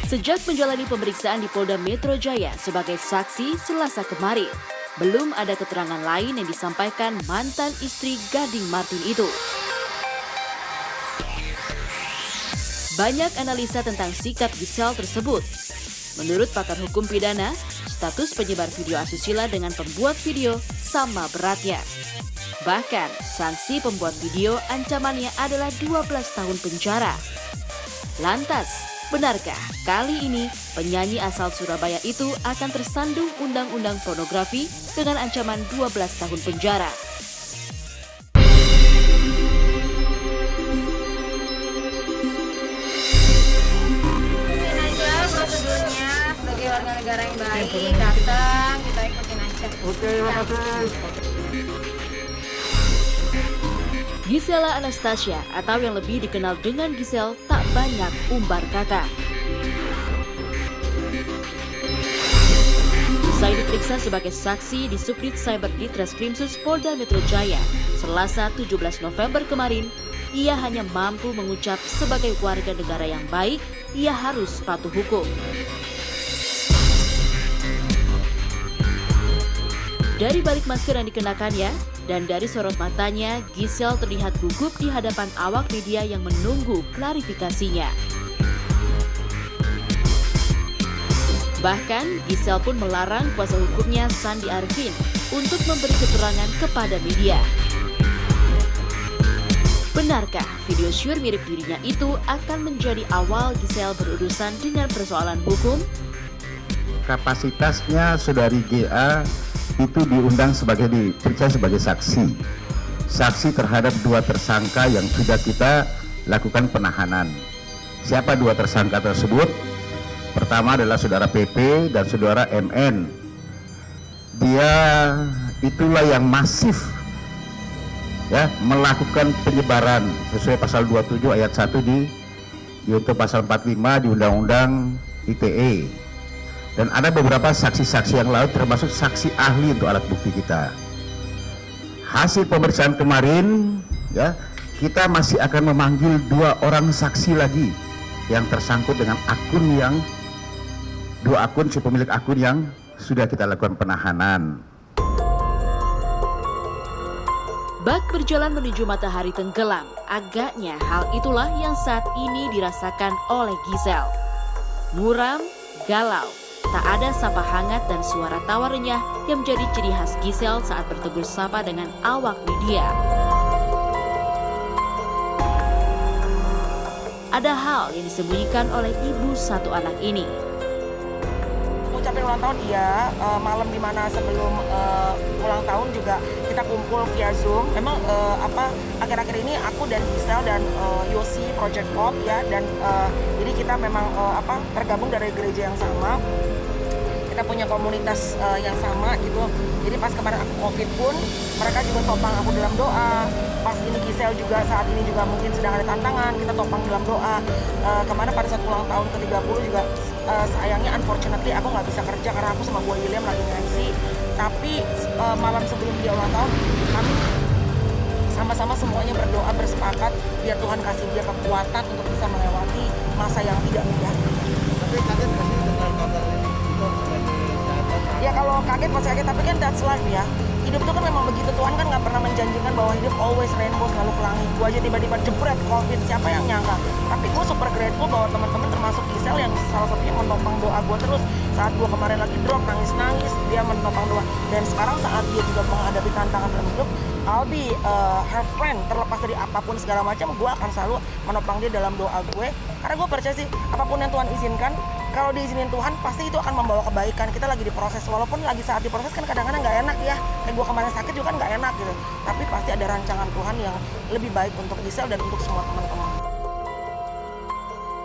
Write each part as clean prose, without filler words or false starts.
Sejak menjalani pemeriksaan di Polda Metro Jaya sebagai saksi Selasa kemarin, belum ada keterangan lain yang disampaikan mantan istri Gading Martin itu. Banyak analisa tentang sikap Giselle tersebut. Menurut pakar hukum pidana, status penyebar video asusila dengan pembuat video sama beratnya. Bahkan, sanksi pembuat video ancamannya adalah 12 tahun penjara. Lantas, benarkah kali ini penyanyi asal Surabaya itu akan tersandung undang-undang pornografi dengan ancaman 12 tahun penjara? Prosedurnya sebagai warga negara yang baik, datang kita ikutin aja. Oke, makasih. Gisela Anastasia atau yang lebih dikenal dengan Giselle tak banyak umbar kata. Usai diperiksa sebagai saksi di Subdit Cyber Ditreskrimsus Polda Metro Jaya, Selasa 17 November kemarin, ia hanya mampu mengucap sebagai warga negara yang baik, ia harus patuh hukum. Dari balik masker yang dikenakannya, dan dari sorot matanya, Giselle terlihat gugup di hadapan awak media yang menunggu klarifikasinya. Bahkan, Giselle pun melarang kuasa hukumnya Sandi Arifin untuk memberi keterangan kepada media. Benarkah video syur mirip dirinya itu akan menjadi awal Giselle berurusan dengan persoalan hukum? Kapasitasnya saudari GA itu diundang diperiksa sebagai saksi. Saksi terhadap dua tersangka yang sudah kita lakukan penahanan. Siapa dua tersangka tersebut? Pertama adalah saudara PP dan saudara MN. Dia itulah yang masif melakukan penyebaran sesuai pasal 27 ayat 1 di yaitu pasal 45 di Undang-Undang ITE. Dan ada beberapa saksi-saksi yang lain termasuk saksi ahli untuk alat bukti kita. Hasil pemeriksaan kemarin kita masih akan memanggil 2 orang saksi lagi yang tersangkut dengan dua akun si pemilik akun yang sudah kita lakukan penahanan. Bak berjalan menuju matahari tenggelam, agaknya hal itulah yang saat ini dirasakan oleh Giselle. Muram, galau, tak ada sapa hangat dan suara tawa renyah yang menjadi ciri khas Giselle saat bertegur sapa dengan awak media. Ada hal yang disembunyikan oleh ibu satu anak ini. Ucapin ulang tahun iya, malam dimana sebelum ulang tahun juga kita kumpul via Zoom. Memang akhir-akhir ini aku dan Giselle dan Yosi Project Pop dan jadi kita memang tergabung dari gereja yang sama. Kita punya komunitas yang sama gitu. Jadi pas kemarin aku COVID pun mereka juga topang aku dalam doa. Pas ini Giselle juga saat ini juga mungkin sedang ada tantangan, kita topang dalam doa. Kemarin pada saat ulang tahun ke-30 juga sayangnya unfortunately aku nggak bisa kerja karena aku sama Bu William lagi MC. Tapi malam sebelum dia ulang tahun kami sama-sama semuanya berdoa bersepakat biar Tuhan kasih dia kekuatan untuk bisa melewati masa yang tidak mudah. Tapi kaget pasti dengar kabar ini Ya kalau kaget pasti kaget, tapi kan that's life ya. Hidup itu kan memang begitu, Tuhan kan nggak pernah menjanjikan bahwa hidup always rainbow, selalu pelangi. Gue aja tiba-tiba jebret COVID, siapa yang nyangka. Tapi gue super grateful bahwa teman-teman termasuk Giselle yang salah satunya menopang doa gue terus. Saat gue kemarin lagi drop, nangis-nangis, dia menopang doa. Dan sekarang saat dia juga menghadapi tantangan dalam hidup, I'll be her friend, terlepas dari apapun segala macam, gue akan selalu menopang dia dalam doa gue. Karena gue percaya sih, apapun yang Tuhan izinkan, kalau diizinin Tuhan pasti itu akan membawa kebaikan. Kita lagi diproses, walaupun lagi saat diproses kan kadang-kadang nggak enak ya. Kayak gue kemarin sakit juga kan nggak enak gitu. Tapi pasti ada rancangan Tuhan yang lebih baik untuk Giselle dan untuk semua teman-teman.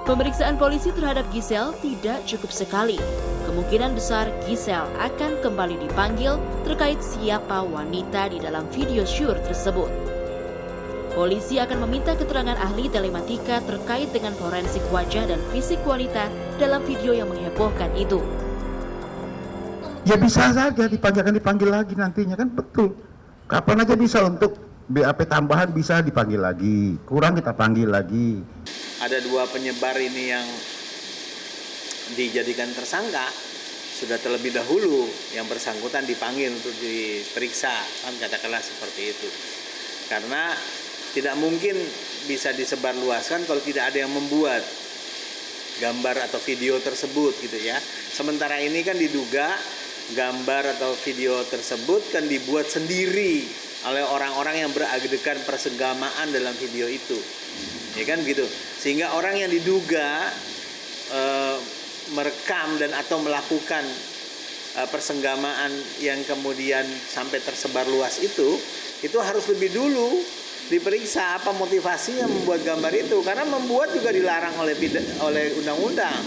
Pemeriksaan polisi terhadap Giselle tidak cukup sekali. Kemungkinan besar Giselle akan kembali dipanggil terkait siapa wanita di dalam video syur tersebut. Polisi akan meminta keterangan ahli telematika terkait dengan forensik wajah dan fisik wanita dalam video yang menghebohkan itu. Ya bisa saja dipanggil lagi nantinya, kan betul. Kapan aja bisa untuk BAP tambahan, bisa dipanggil lagi. Kurang kita panggil lagi. Ada 2 penyebar ini yang dijadikan tersangka, sudah terlebih dahulu yang bersangkutan dipanggil untuk diperiksa, kan katakanlah seperti itu. Karena tidak mungkin bisa disebarluaskan kalau tidak ada yang membuat gambar atau video tersebut gitu ya. Sementara ini kan diduga gambar atau video tersebut kan dibuat sendiri oleh orang-orang yang beradegan persenggamaan dalam video itu. Ya kan gitu. Sehingga orang yang diduga merekam dan atau melakukan persenggamaan yang kemudian sampai tersebar luas itu harus lebih dulu diperiksa apa motivasinya membuat gambar itu, karena membuat juga dilarang oleh undang-undang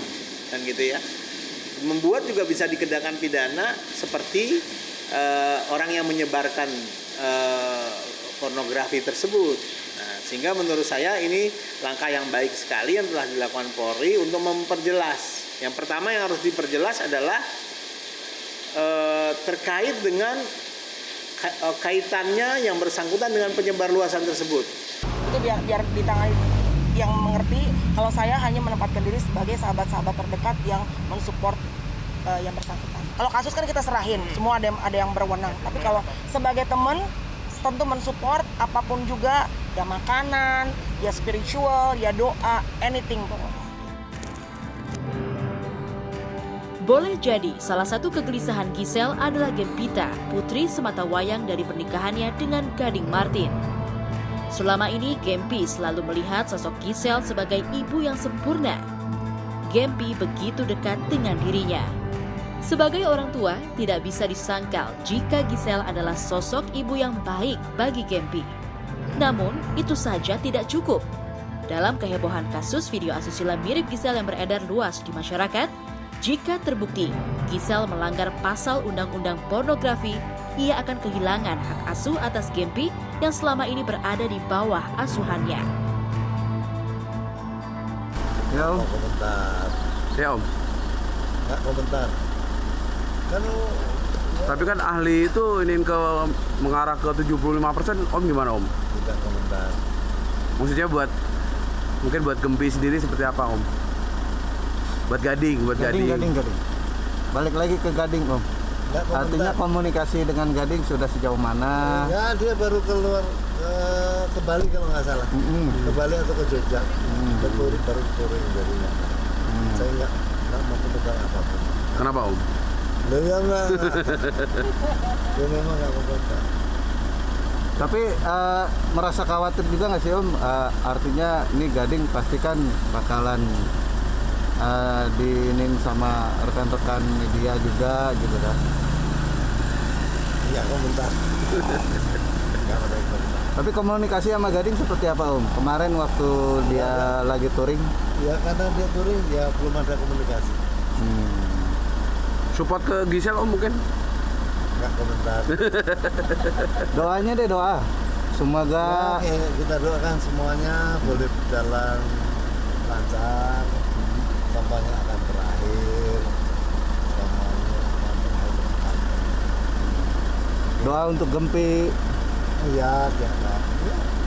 kan gitu ya. Membuat juga bisa dikenakan pidana seperti orang yang menyebarkan pornografi tersebut. Nah, sehingga menurut saya ini langkah yang baik sekali yang telah dilakukan Polri untuk memperjelas. Yang pertama yang harus diperjelas adalah terkait dengan kaitannya yang bersangkutan dengan penyebarluasan tersebut. Itu biar ditangani yang mengerti kalau saya hanya menempatkan diri sebagai sahabat-sahabat terdekat yang mensupport yang bersangkutan. Kalau kasus kan kita serahin, semua ada yang berwenang. Tapi kalau sebagai teman tentu mensupport apapun juga, ya makanan, ya spiritual, ya doa, anything pokoknya. Boleh jadi salah satu kegelisahan Giselle adalah Gempita, putri sematawayang dari pernikahannya dengan Gading Martin. Selama ini Gempi selalu melihat sosok Giselle sebagai ibu yang sempurna. Gempi begitu dekat dengan dirinya. Sebagai orang tua, tidak bisa disangkal jika Giselle adalah sosok ibu yang baik bagi Gempi. Namun, itu saja tidak cukup. Dalam kehebohan kasus video asusila mirip Giselle yang beredar luas di masyarakat, jika terbukti Giselle melanggar pasal undang-undang pornografi, ia akan kehilangan hak asuh atas Gempi yang selama ini berada di bawah asuhannya. Ya Om. Mau komentar. Ya Om. Nggak komentar. Kan Tapi kan ahli itu ingin mengarah ke 75%, Om gimana Om? tidak komentar. Maksudnya mungkin buat Gempi sendiri seperti apa Om? Buat Gading. Gading. Balik lagi ke Gading Om. Nggak komentar. Artinya komunikasi dengan Gading sudah sejauh mana? Ya dia baru keluar ke Bali kalau nggak salah. Ke Bali atau ke Jogja. Baru touring dari saya nggak mau komentar apapun. Kenapa Om? Loh ya nggak. Ya memang nggak komentar. Tapi merasa khawatir juga nggak sih Om? Artinya ini Gading pastikan bakalan diinin sama rekan-rekan media juga gitu kan? Nggak komentar. Nggak ada komentar. Tapi komunikasi sama Gading seperti apa Om? Kemarin waktu dia lagi touring? Ya karena dia touring ya belum ada komunikasi. Support ke Giselle Om mungkin? Nggak komentar. Doanya deh doa. Semoga Ya, kita doakan semuanya boleh berjalan lancar, semuanya akan berakhir, semuanya akan berakhir. doa untuk Gempi. Ya,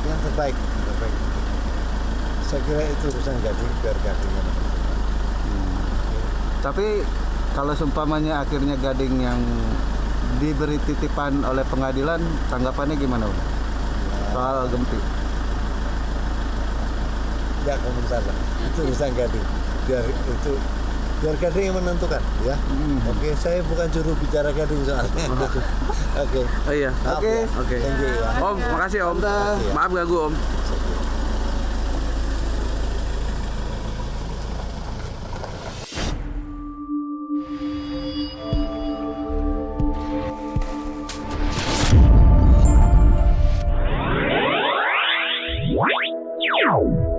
yang terbaik. Saya kira itu urusan Gading, biar Gadingnya. Tapi kalau seumpamanya akhirnya Gading yang diberi titipan oleh pengadilan, tanggapannya gimana Om? Soal Gempi. Ya komentar lah. Itu urusan Gading. Biar Gading yang menentukan, ya. Oke, saya bukan juru bicara Gading soalnya. Oke. Oh iya. Maaf Oke. ya. Oke. Thank you ya. Om, makasih Om. Makasih ya. Maaf ganggu Om. Wow.